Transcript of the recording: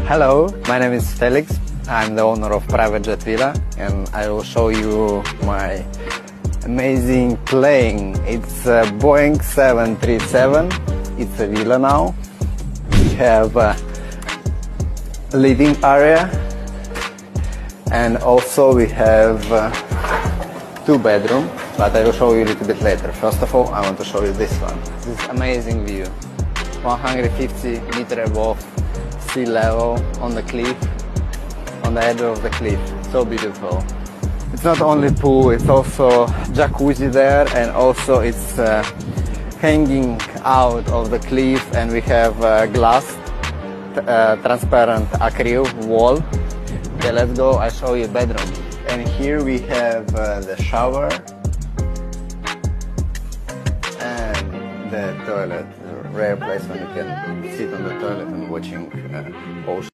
Hello, my name is Felix. I'm the owner of Private Jet Villa, and I will show you my amazing plane. It's a Boeing 737. It's a villa now. We have a living area, and also we have 2 bedrooms, but I will show you a little bit later. First of all, I want to show you this one. This amazing view, 150 meters above sea level on the cliff, on the edge of the cliff. So beautiful. It's not only pool, it's also jacuzzi there, and also it's hanging out of the cliff, and we have glass transparent acrylic wall. Okay, let's go, I show you bedroom. And here we have the shower and the toilet. A rare place when you can sit on the toilet and watching ocean.